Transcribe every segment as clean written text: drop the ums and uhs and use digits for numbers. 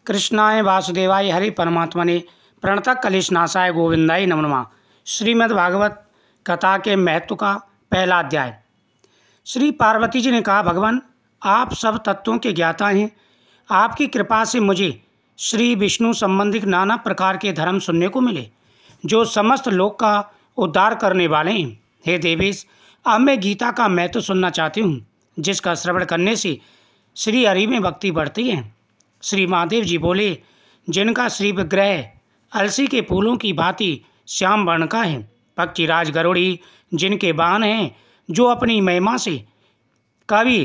कृष्णाय वासुदेवाय हरि परमात्मने प्रणतः कलिशनाशाय गोविंदाय नमो नमः। श्रीमद्भागवत कथा के महत्व का पहला अध्याय। श्री पार्वती जी ने कहा, भगवान आप सब तत्वों के ज्ञाता हैं। आपकी कृपा से मुझे श्री विष्णु संबंधित नाना प्रकार के धर्म सुनने को मिले जो समस्त लोक का उद्धार करने वाले हैं। हे देवेश, अब मैं गीता का महत्व सुनना चाहती हूँ, जिसका श्रवण करने से श्री हरि में भक्ति बढ़ती है। श्री महादेव जी बोले, जिनका श्री विग्रह अलसी के फूलों की भांति श्याम वर्ण का है, पक्षीराज गरुड़ी जिनके बाण हैं, जो अपनी महिमा से कभी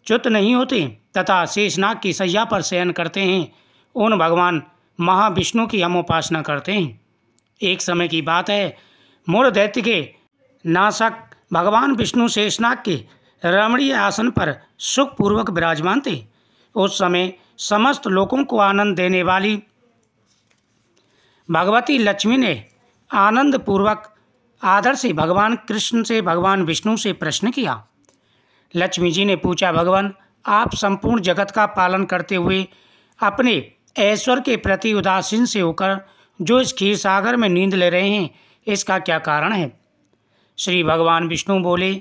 च्युत नहीं होते तथा शेषनाग की सैया पर शयन करते हैं, उन भगवान महाविष्णु की हम उपासना करते हैं। एक समय की बात है, मूढ़ दैत्य के नाशक भगवान विष्णु शेषनाग के रमणीय आसन पर सुखपूर्वक विराजमान थे। उस समय समस्त लोगों को आनंद देने वाली भगवती लक्ष्मी ने आनंद पूर्वक आदर से भगवान कृष्ण से भगवान विष्णु से प्रश्न किया। लक्ष्मी जी ने पूछा, भगवान आप संपूर्ण जगत का पालन करते हुए अपने ऐश्वर्य के प्रति उदासीन से होकर जो इस क्षीर सागर में नींद ले रहे हैं, इसका क्या कारण है? श्री भगवान विष्णु बोले,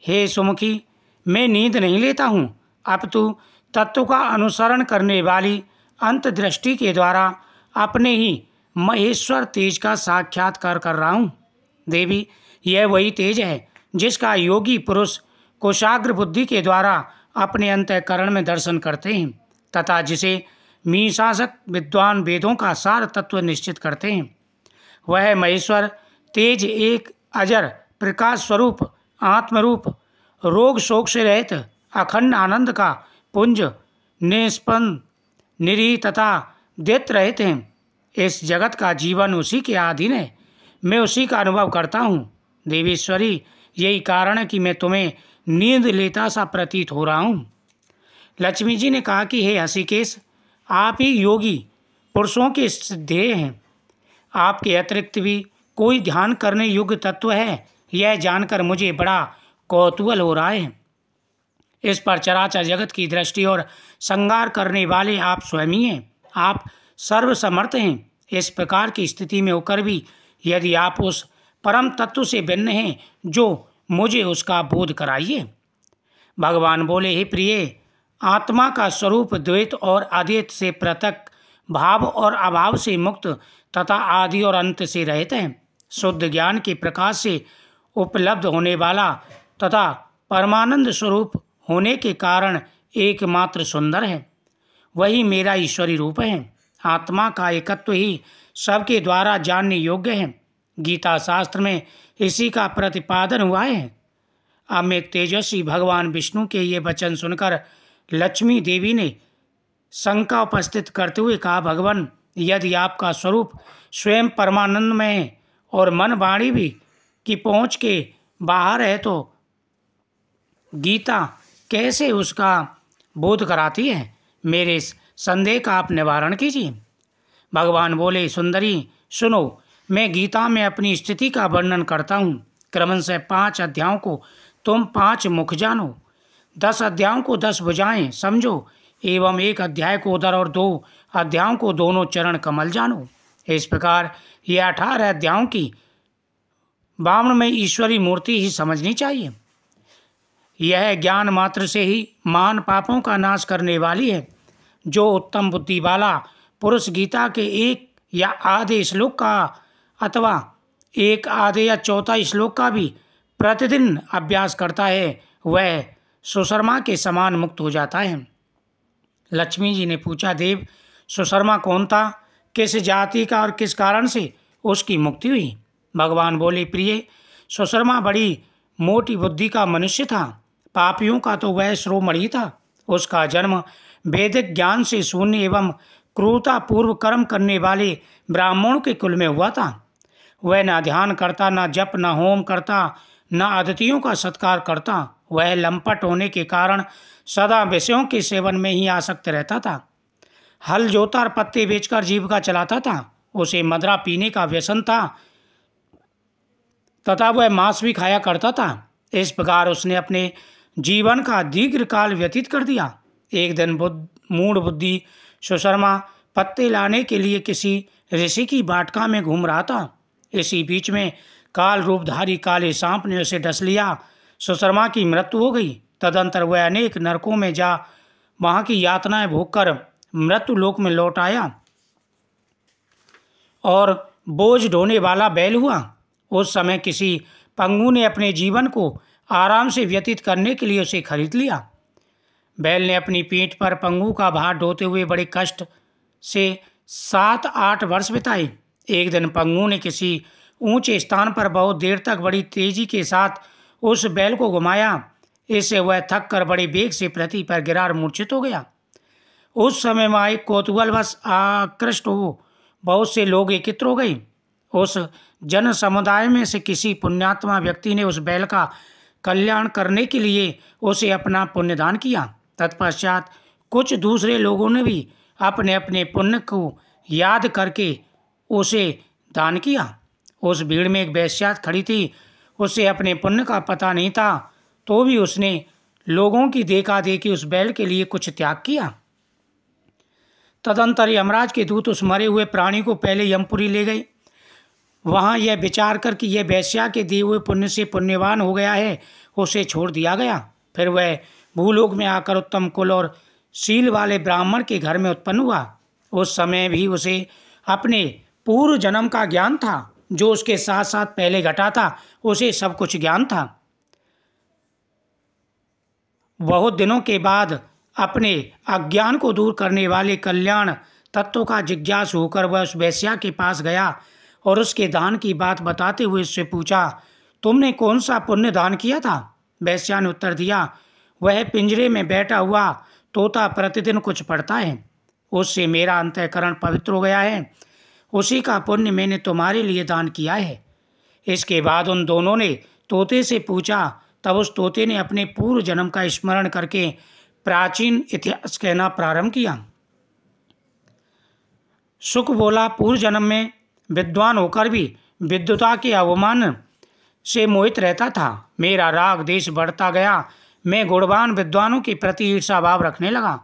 हे सुमुखी, मैं नींद नहीं लेता हूँ, अपितु तत्व का अनुसरण करने वाली अंतदृष्टि के द्वारा अपने ही महेश्वर तेज का साक्षात्कार कर रहा हूँ। देवी, यह वही तेज है जिसका योगी पुरुष कुशाग्र बुद्धि के द्वारा अपने अंतःकरण में दर्शन करते हैं तथा जिसे मीमांसक विद्वान वेदों का सार तत्व निश्चित करते हैं। वह महेश्वर तेज एक अजर प्रकाश स्वरूप आत्मरूप रोग शोक से रहित अखंड आनंद का पुंज निष्पन्न निरी तथा द्वैत रहित हैं। इस जगत का जीवन उसी के अधीन है, मैं उसी का अनुभव करता हूँ। देवेश्वरी, यही कारण है कि मैं तुम्हें नींद लेता सा प्रतीत हो रहा हूँ। लक्ष्मी जी ने कहा कि हे हृषिकेश, आप ही योगी पुरुषों के ध्येय हैं। आपके अतिरिक्त भी कोई ध्यान करने योग्य तत्व है, यह जानकर मुझे बड़ा कौतूहल हो रहा है। इस पर चराचर जगत की दृष्टि और संगार करने वाले आप स्वयं ही हैं। आप सर्वसमर्थ हैं। इस प्रकार की स्थिति में होकर भी यदि आप उस परम तत्व से भिन्न हैं, जो मुझे उसका बोध कराइए। भगवान बोले, हे प्रिय, आत्मा का स्वरूप द्वैत और अद्वैत से पृथक, भाव और अभाव से मुक्त तथा आदि और अंत से रहित है। शुद्ध ज्ञान के प्रकाश से उपलब्ध होने वाला तथा परमानंद स्वरूप होने के कारण एकमात्र सुंदर है। वही मेरा ईश्वरी रूप है। आत्मा का एकत्व ही सबके द्वारा जानने योग्य है। गीता शास्त्र में इसी का प्रतिपादन हुआ है। अब मैं तेजस्वी भगवान विष्णु के ये वचन सुनकर लक्ष्मी देवी ने शंका उपस्थित करते हुए कहा, भगवान, यदि आपका स्वरूप स्वयं परमानंदमय है और मन वाणी भी की पहुँच के बाहर है, तो गीता कैसे उसका बोध कराती है? मेरे इस संदेह का आप निवारण कीजिए। भगवान बोले, सुंदरी सुनो, मैं गीता में अपनी स्थिति का वर्णन करता हूँ। क्रमशः 5 अध्यायों को तुम 5 मुख जानो, 10 अध्यायों को 10 भुजाएं समझो, एवं 1 अध्याय को उदर और 2 अध्यायों को दोनों चरण कमल जानो। इस प्रकार ये 18 अध्यायों की वामन में ईश्वरी मूर्ति ही समझनी चाहिए। यह ज्ञान मात्र से ही महान पापों का नाश करने वाली है। जो उत्तम बुद्धि वाला पुरुष गीता के एक या आधे श्लोक का अथवा एक आधे या चौथा श्लोक का भी प्रतिदिन अभ्यास करता है, वह सुशर्मा के समान मुक्त हो जाता है। लक्ष्मी जी ने पूछा, देव, सुशर्मा कौन था? किस जाति का और किस कारण से उसकी मुक्ति हुई? भगवान बोले, प्रिय, सुशर्मा बड़ी मोटी बुद्धि का मनुष्य था। पापियों का तो वह शिरोमणि था। उसका जन्म वैदिक ज्ञान से शून्य एवं क्रूरता पूर्व कर्म करने वाले ब्राह्मणों के कुल में हुआ था। वह न ध्यान करता, न जप, न होम करता, न अतिथियों का सत्कार करता। वह लंपट होने के कारण सदा विषयों के सेवन में ही आसक्त रहता था। हल जोता और पत्ते बेचकर जीविका चलाता था। उसे मदरा पीने का व्यसन था तथा वह मांस भी खाया करता था। इस प्रकार उसने अपने जीवन का दीर्घ काल व्यतीत कर दिया। एक दिन मूढ़ बुद्धि सुशर्मा पत्ते लाने के लिए किसी ऋषि की बाटका में घूम रहा था। इसी बीच में काल रूपधारी काले सांप ने उसे डस लिया। सुशर्मा की मृत्यु हो गई। तदंतर वह अनेक नरकों में जा वहाँ की यातनाएं भोगकर मृत्यु लोक में लौट आया और बोझ ढोने वाला बैल हुआ। उस समय किसी पंगु ने अपने जीवन को आराम से व्यतीत करने के लिए उसे खरीद लिया। बैल ने अपनी पीठ पर पंगु का भार ढोते हुए बड़े कष्ट से 7-8 वर्ष बिताए। एक दिन पंगु ने किसी ऊंचे स्थान पर बहुत देर तक बड़ी तेजी के साथ उस बैल को घुमाया। इससे वह थक कर बड़े वेग से पृथ्वी पर गिरा और मूर्छित हो गया। उस समय वहाँ एक कौतूहलवश आकृष्ट हो बहुत से लोग एकत्र हो गए। उस जन समुदाय में से किसी पुण्यात्मा व्यक्ति ने उस बैल का कल्याण करने के लिए उसे अपना पुण्यदान किया। तत्पश्चात कुछ दूसरे लोगों ने भी अपने अपने पुण्य को याद करके उसे दान किया। उस भीड़ में एक वेश्या खड़ी थी। उसे अपने पुण्य का पता नहीं था, तो भी उसने लोगों की देखा देखी उस बैल के लिए कुछ त्याग किया। तदंतर यमराज के दूत उस मरे हुए प्राणी को पहले यमपुरी ले गए। वहाँ यह विचार कर कि यह वेश्या के दिए हुए पुण्य से पुण्यवान हो गया है, उसे छोड़ दिया गया। फिर वह भूलोक में आकर उत्तम कुल और शील वाले ब्राह्मण के घर में उत्पन्न हुआ। उस समय भी उसे अपने पूर्व जन्म का ज्ञान था, जो उसके साथ साथ पहले घटा था, उसे सब कुछ ज्ञान था। बहुत दिनों के बाद अपने अज्ञान को दूर करने वाले कल्याण तत्व का जिज्ञासु होकर वह उस वेश्या के पास गया और उसके दान की बात बताते हुए उससे पूछा, तुमने कौन सा पुण्य दान किया था? वेश्या ने उत्तर दिया, वह पिंजरे में बैठा हुआ तोता प्रतिदिन कुछ पढ़ता है, उससे मेरा अंतःकरण पवित्र हो गया है, उसी का पुण्य मैंने तुम्हारे लिए दान किया है। इसके बाद उन दोनों ने तोते से पूछा। तब उस तोते ने अपने पूर्व जन्म का स्मरण करके प्राचीन इतिहास कहना प्रारंभ किया। शुक बोला, पूर्व जन्म में विद्वान होकर भी विद्वता के अवमान से मोहित रहता था। मेरा राग देश बढ़ता गया। मैं गुणवान विद्वानों के प्रति ईर्षा भाव रखने लगा।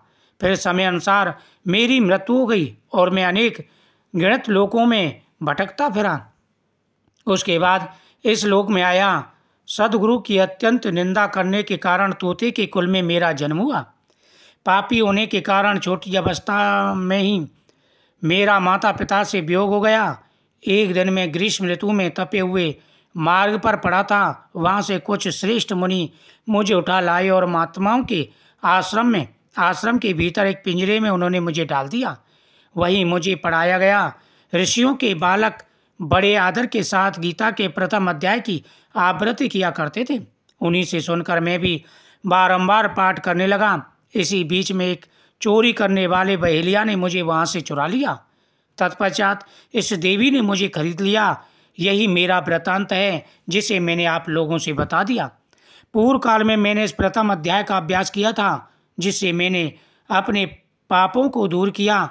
फिर समय अनुसार मेरी मृत्यु हो गई और मैं अनेक गणित लोकों में भटकता फिरा। उसके बाद इस लोक में आया। सदगुरु की अत्यंत निंदा करने के कारण तोते के कुल में मेरा जन्म हुआ। पापी होने के कारण छोटी अवस्था में ही मेरा माता पिता से वियोग हो गया। एक दिन मैं ग्रीष्म ऋतु में तपे हुए मार्ग पर पड़ा था। वहाँ से कुछ श्रेष्ठ मुनि मुझे उठा लाए और महात्माओं के आश्रम के भीतर एक पिंजरे में उन्होंने मुझे डाल दिया। वहीं मुझे पढ़ाया गया। ऋषियों के बालक बड़े आदर के साथ गीता के प्रथम अध्याय की आवृत्ति किया करते थे। उन्हीं से सुनकर मैं भी बारंबार पाठ करने लगा। इसी बीच में एक चोरी करने वाले बहेलिया ने मुझे वहाँ से चुरा लिया। तत्पश्चात इस देवी ने मुझे खरीद लिया। यही मेरा वृत्तांत है, जिसे मैंने आप लोगों से बता दिया। पूर्व काल में मैंने इस प्रथम अध्याय का अभ्यास किया था, जिससे मैंने अपने पापों को दूर किया।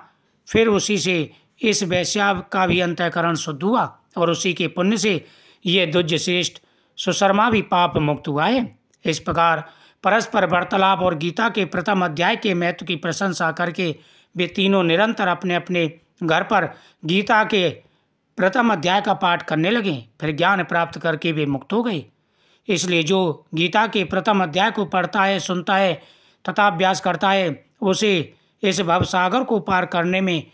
फिर उसी से इस वैश्या का भी अंतःकरण शुद्ध हुआ और उसी के पुण्य से ये दुज्य श्रेष्ठ सुशर्मा भी पाप मुक्त हुआ है। इस प्रकार परस्पर वार्तालाप और गीता के प्रथम अध्याय के महत्व की प्रशंसा करके वे तीनों निरंतर अपने अपने घर पर गीता के प्रथम अध्याय का पाठ करने लगे। फिर ज्ञान प्राप्त करके वे मुक्त हो गए। इसलिए जो गीता के प्रथम अध्याय को पढ़ता है, सुनता है तथा अभ्यास करता है, उसे इस भवसागर को पार करने में